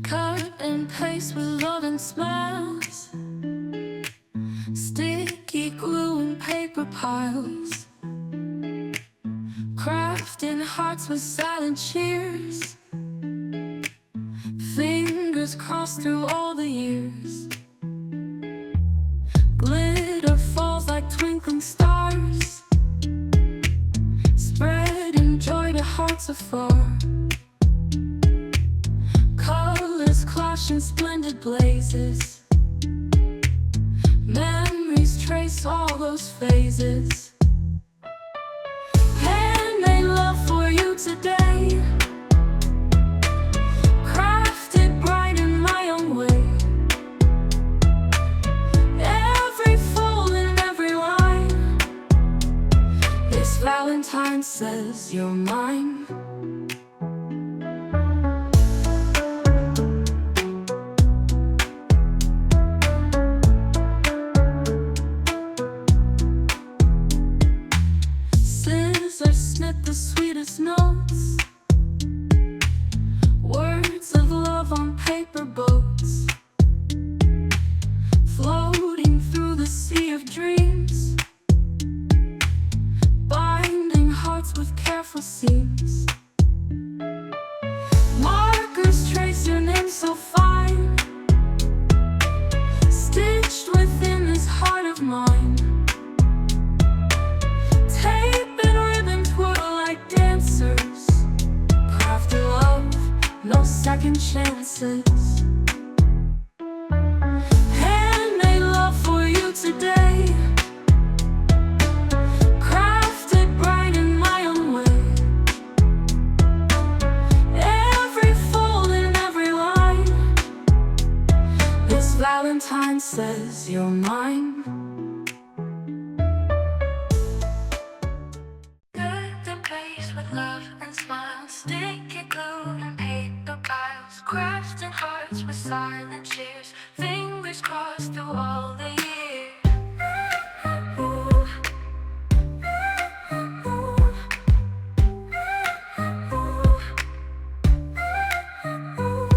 Cut and paste with love and smiles, sticky glue and paper piles, crafting hearts with silent cheers, fingers crossed through all the years. Glitter falls like twinkling stars, spreading joy to hearts afar. Colors clash in splendid blazes, memories trace all those phases. Handmade love for you today, crafted bright in my own way. Every fold and every line, this Valentine says you're mine. Snip the sweetest notes, words of love on paper boats, floating through the sea of dreams, binding hearts with careful seams. Markers trace your name so fine, stitched within this heart of mine. No second chances. Handmade love for you today, crafted bright in my own way. Every fold and every line, this Valentine says you're mine. Cut the paste with love and smiles, sticky glue and paper piles, crafting hearts with silent cheers, fingers crossed through all the years. Ooh. Ooh.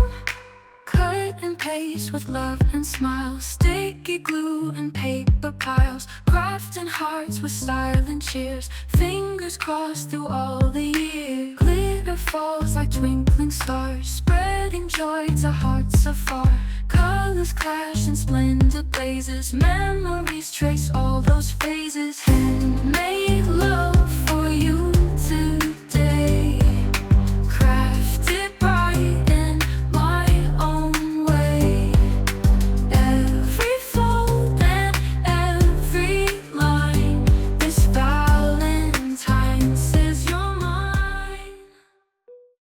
Cut and paste with love and smiles, sticky glue and paper piles, crafting hearts with silent cheers, fingers crossed through all the years. Glitter falls like twinkling stars, spreading joy to hearts afar. Colors clash in splendid blazes, memories trace all those phases. Handmade love